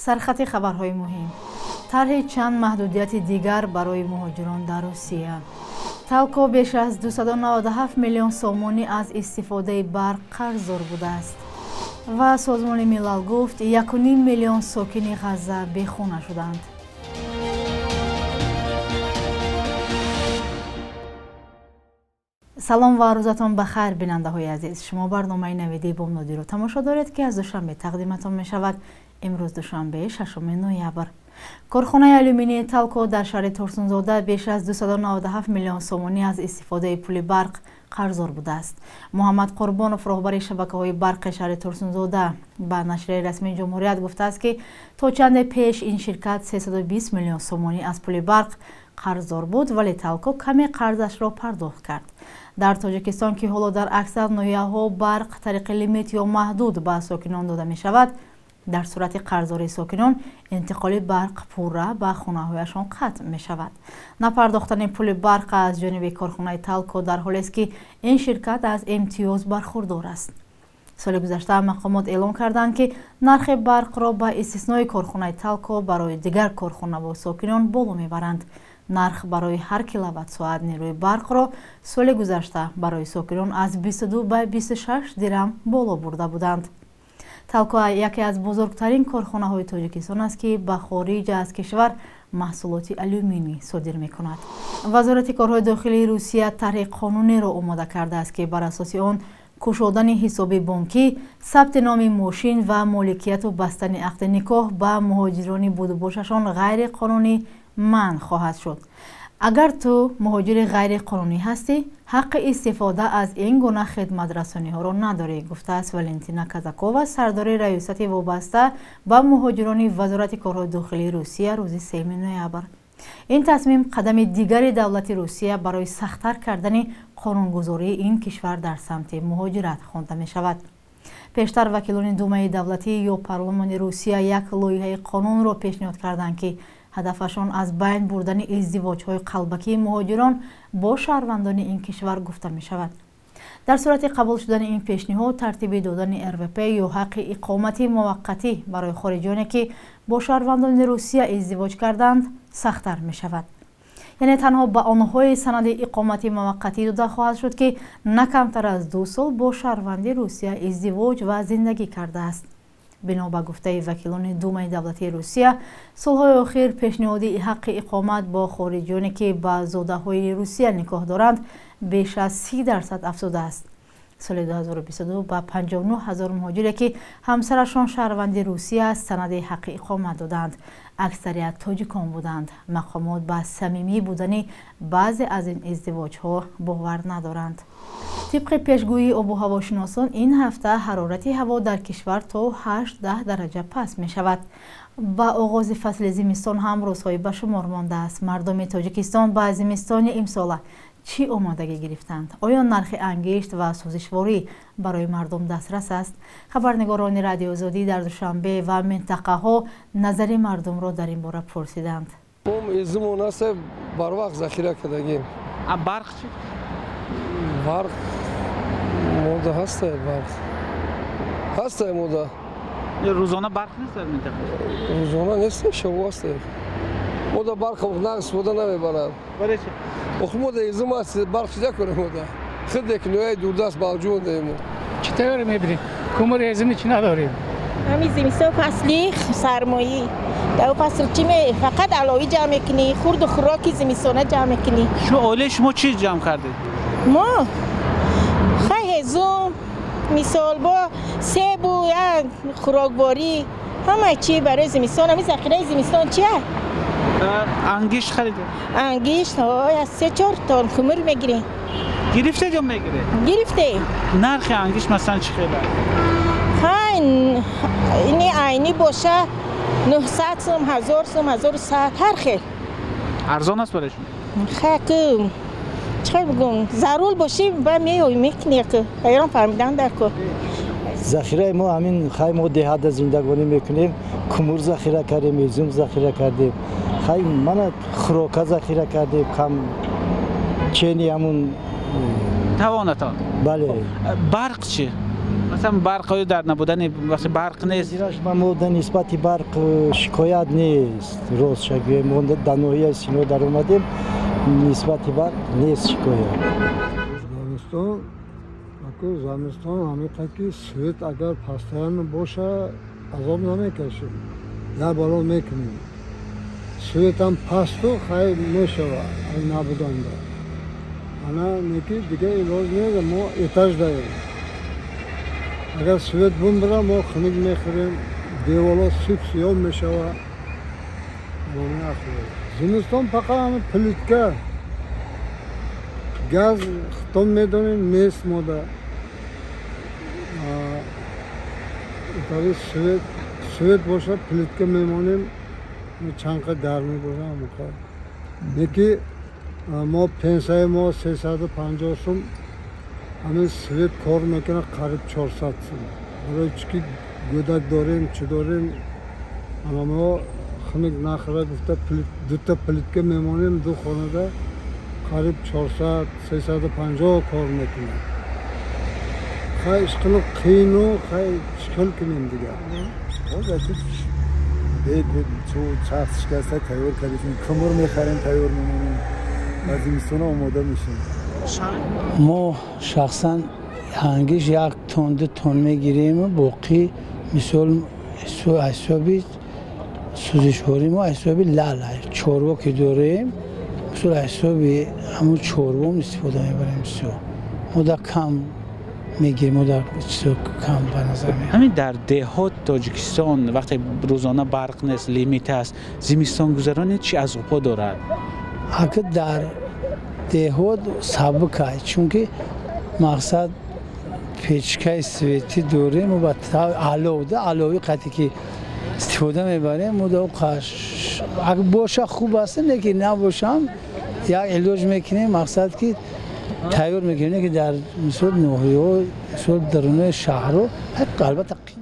سرخط خبرهای مهم. طرح چند محدودیت دیگر برای مهاجران در روسیه. تالکو بیش از 297 میلیون سومونی از استفاده برق قرضدار بوده است و سازمان ملل گفت 1.5 میلیون ساکن غزه بیخانه شدند. سلام و روزتان بخیر بیننده های عزیز. شما برنامه نویدی بامدادی رو تماشا دارید که از دوشنبه تقدیمتان می شود. امروز دوشنبه 6 نوامبر. کارخانه آلومینی تالکو در شهر ترسونزاده بیش از 297 میلیون سومونی از استفاده پول برق قرضدار بوده است. محمد قربانوف راهبر شبکه‌های برق شهر ترسونزاده به نشریه رسمی جمهوریت گفته است که تا چند پیش این شرکت 320 میلیون سومونی از پول برق قرضدار بود، ولی تالکو کمی قرضش را پرداخت کرد. در تاجیکستان که حالا در اکثر ناحیه‌ها برق طریق لیمیت یا محدود به ساکنان داده می شود، در صورت قرضداری ساکنان انتقال برق پورا به خانه‌هایشان قطع می شود. نپرداختن پول برق از جانب کارخانه تالکو در حالی است که این شرکت از امتیاز برخوردار است. سال گذشته مقامات اعلام کردند که نرخ برق را با استثنای کارخانه تالکو برای دیگر کارخانه و ساکنان بالا میبرند. نرخ برای هر کیلووات ساعت نیروی برق را سال گذشته برای ساکنان از 22 به 26 درم بالا برده بودند. تالکو یکی از بزرگترین کارخانه های تاجیکستان است که به خارج از کشور محصولات آلومینی صادر می کند. وزارت کارهای داخلی روسیه طرح قانونی را آماده کرده است که بر اساس آن گشودن حساب بانکی، ثبت نام ماشین و مالکیت و بستن عقد نکاح به مهاجران بودباششان غیر قانونی منع خواهد شد. اگر تو مهاجر غیر قانونی هستی، حق استفاده از این گونه خدمت رسانی ها را نداری، گفته است ولنتینا کازاکووا، سردار ریاست وابسته به مهاجران وزارت کارهای داخلی روسیه روز 3 نوامبر. این تصمیم قدم دیگری دولت روسیه برای سخت‌تر کردن قانونگذاری این کشور در سمت مهاجرت خوانده می شود. پیشتر وکیلان دومه دولتی یا پارلمان روسیه یک لایحه قانون را پیشنهاد کردند که هدفشان از بین بردن ازدواج‌های قلبکی مهاجران با شهروندان این کشور گفته می شود. در صورت قبول شدن این پیشنهاد، ترتیب دادن RVP یا حق اقامت موقتی برای خارجیانی که با شهروندان روسیه ازدواج کردند سخت‌تر می شود. یعنی تنها به آنهای سند اقامت موقتی داده خواهد شد که نه کمتر از 2 سال با شهروند روسیه ازدواج و زندگی کرده است. بنا به گفته وکیلان دومه دولتی روسیه، سالهای اخیر پیشنهاد حق اقامت با خارجیانی که با زاده‌های روسیه نکاح دارند بیش از 30% افزوده است. سال 2022 با 59,000 مهاجری که همسرشان شهروند روسیه است سند حق اقامت دادند. اکثریت تاجیکان بودند. مقامات به صمیمی بودن بعضی از این ازدواج‌ها باور ندارند. طبق پیشگویی آب و هواشناسان، این هفته حرارت هوا در کشور تا 8-10 درجه پست می شود. با آغاز فصل زمستان هم روزهای به شمار مانده است. مردم تاجیکستان با زمستان امسال چی آمادگی گرفتند؟ آیا نرخ انگشت و سوزشواری برای مردم دسترس است؟ خبرنگاران رادیو آزادی در دوشنبه و منطقه ها نظر مردم را در این باره پرسیدند. از مناسب بر وقت ذخیره کردگیم. برق چی؟ برق موده هست. برق هست موده. روزانه برق نیست در منطقه؟ روزانه نیست، شب هست. موده برق نقص بوده نمیبرد. برای چی؟ موده از ما برق چیزا کنه موده. خود یک نوعی دوردست باوجود دیمو. چطور میبینی؟ کمر ازمی چی نداریم؟ همین زمستان فصلی سرمایی. در فصل چی می فقط علوی جمع کنی، خورد و خوراکی زمستانه جمع کنی. اوله شما چی جمع کردید؟ ما خیلی هزوم مثال با سیب و خوراکواری همه چی برای زمستان. همین ذخیره زمستان چیه؟ انگشت خریده؟ انگشت از 3-4 تا کمر میگیره. گرفته یا میگیره؟ گرفته. نرخ انگشت مثلا چی خیلی؟ این عینی باشه 900 سوم، 1000 سوم، 1100 هر خیل. ارزان است برایشون؟ خیلی چه بگم ضرور باشی با میکنی که ایران فهمیدن در که ذخیره ما همین خیلی ما دهات زندگانی میکنیم. کمر ذخیره کردیم، ازوم ذخیره کردیم، خیلی من خوراک ذخیره کردیم، کم چینی همون توانتان. بله. برق چی؟ مثلا برق در نبودن وقتی برق نیست ما در نسبت برق شکایت نیست راست شگویم ما در ناحیه سینا در اومدیم نسبت برق نیست شکایت زمستان همینطور که سویت اگر پستان باشه عذاب نمیکشیم یا بالا میکنیم سویت هم پستو خیلی میشود از نبودن دار انا میگی دیگه علاج نیست ما اتاج داریم اگر سویت بوم برا ما خنک میخوریم دیوالا سیب سیام میشود ما میخوریم زمستان فقط همه پلیتکه گاز ختم میدونیم نیست ماده ایتالی سویت باشه پلیتکه میمانیم چند در میبرم مکار میگی ما پنسای ما 350 سوم همین سویت کار میکنه قریب 400 سوم برای چکی گودک داریم چی داریم ما خنک نخوره گفته دوتا پلیتکه میمانیم دو خانه ده قریب 400 350 کار میکنه خیلی اشکال قین و خیلی اشکال کنیم دیگه بید چو چرخ شکسته تیار کردیم کمر میخریم تیار میمونیم و زمستون آماده میشیم ما شخصا هنگیش 1 تن 2 تن میگیریم باقی مثال حسابی سوزشواری ما حسابی لال چوروا که داریم مثل حسابی همون چوروا استفاده میبریم ما در کم میگیریم ما در کم به نظر میاد. همین در دهات تاجیکستان وقتی روزانه برق نیست لیمیت است زمستان گذرانی چی از اوپا دارد؟ اگر در دهات سبک است چون که مقصد پیچکای سویتی داریم و با علاوه قطعی که استفاده میبریم مدام قش اگه باشه خوب است لیکن نباشم یک علاج میکنیم مقصد که تیار میکنیم که در مثل ناحیه مثل درون شهر رو البته قینه.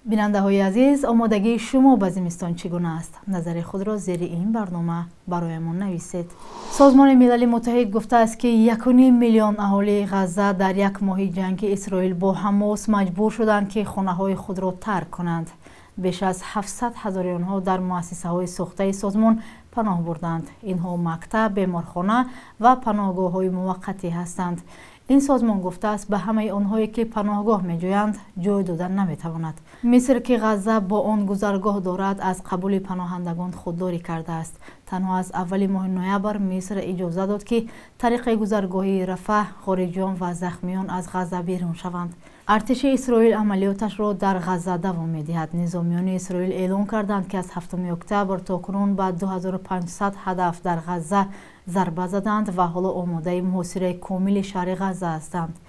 بیننده های عزیز آمادگی شما به زمستان چگونه است؟ نظر خود را زیر این برنامه برایمان نویسید. سازمان ملل متحد گفته است که 1.5 میلیون اهالی غزه در یک ماه جنگ اسرائیل با حماس مجبور شدند که خانه های خود را ترک کنند. بیش از 700,000 آنها در مؤسسه های ساخته سازمان پناه بردند. اینها مکتب، بیمارخانه و پناهگاه های موقتی هستند. این سازمان گفته است به همه آنهایی که پناهگاه می‌جویند جای دادن نمی‌تواند. مصر که غزه با آن گذرگاه دارد از قبول پناهندگان خودداری کرده است. تنها از اول ماه نوامبر مصر اجازه داد که طریق گذرگاهی رفح خارجیان و زخمیان از غزه بیرون شوند. ارتش اسرائیل عملیاتش را در غزه دوام می‌دهد. نظامیان اسرائیل اعلام کردند که از 7 اکتبر تا کنون به 2500 هدف در غزه ضربه زدند و حالا آماده محاصره کامل شهر غزه هستند.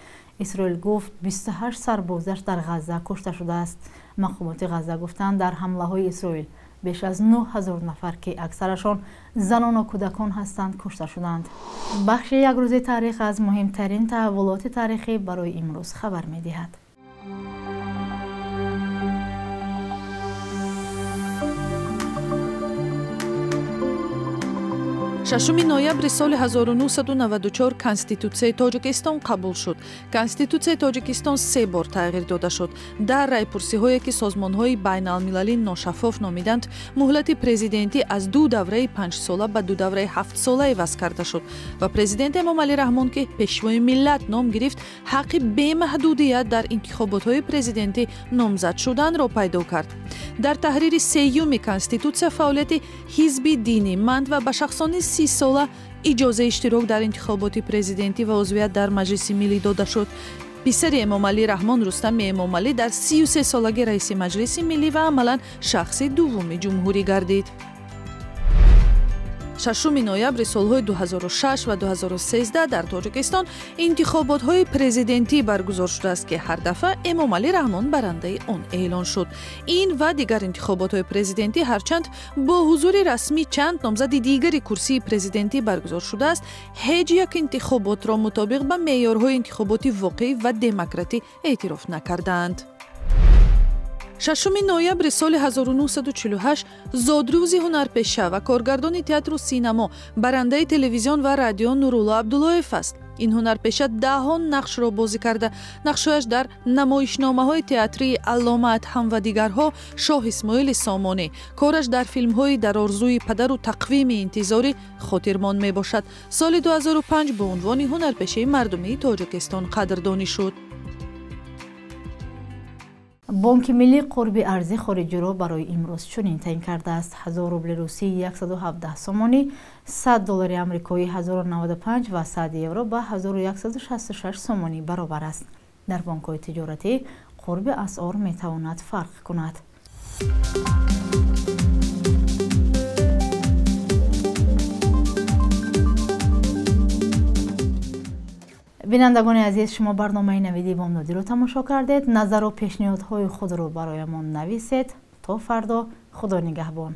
اسرائیل گفت 28 سربازش در غزه کشته شده است. مقامات غزه گفتند در حمله های اسرائیل بیش از 9000 نفر که اکثرشان زنان و کودکان هستند کشته شدند. بخش یک روز تاریخ از مهمترین تحولات تاریخی برای امروز خبر می‌دهد. 6 ноябри соли 1994 Конституцияи Тоҷикистон қабул шуд. Конституцияи Тоҷикистон 3 бор тағйир дода шуд. Дар райпурсиҳое ки созмонҳои байналмилалӣ ношаффоф номиданд, муҳлати президентӣ аз 2 давраи 5 сола ба 2 давраи 7 сола иваз карда шуд ва президент Эмомалӣ Раҳмон ки пешвои миллат ном гирифт, ҳаққи бемаҳдудият дар интихоботҳои президентӣ номзад шуданро пайдо кард. Дар таҳрири 3-юми Конституция фаъолияти ҳизби динӣ, манд ва ба шахсони 30 сола иҷозаи иштирок дар интихоботи президентӣ ва узвият дар Маҷлиси Миллӣ дода шуд. писари Эмомалӣ Раҳмон Рустами Эмомалӣ дар 33 солагӣ раиси Маҷлиси Миллӣ ва амалан шахси дуввуми ҷумҳурӣ гардид. 6 ноябри солҳои 2006 ва 2013 дар Тоҷикистон интихоботҳои президентӣ баргузор шудааст ки ҳар дафъа Эмомалӣ Раҳмон барандаи он эълон шуд. Ин ва дигар интихоботҳои президентӣ ҳарчанд бо ҳузури расмӣ чанд номзади дигари курсии президентӣ баргузор шудааст, ҳеҷ як интихоботро мутобиқ ба меъёрҳои интихоботи воқеӣ ва демократӣ эътироф накардаанд. 6 ноябри соли 1948 зодрӯзи ҳунарпеша ва коргардони театру синамо, барандаи телевизион ва радио Нурулло Абдуллоев аст. ин ҳунарпеша даҳҳо нақшро бозӣ карда, нақшҳояш дар намоишномаҳои театрии Аллома Адҳам ва дигарҳо, Шоҳ Исмоили Сомонӣ, кораш дар филмҳои Дар орзуи падару Тақвими интизорӣ хотирмон мебошад. Соли 2005 ба унвони ҳунарпешаи мардумии Тоҷикистон қадрдонӣ шуд. бонки миллӣ қурби арзи хориҷиро барои имрӯз чунин таъин кардааст: 1000 рубли русӣ 117 сомонӣ, 100 доллари амрикоӣ 1095 ва 100 евро ба 1166 сомонӣ баробар аст. дар бонкҳои тиҷоратӣ қурби асъор метавонад фарқ кунад. бинандагони азиз, шумо барномаи навиди бомдодиро тамошо кардед. назару пешниҳодҳои худро бароямон нависед. то фардо, худо нигаҳбон.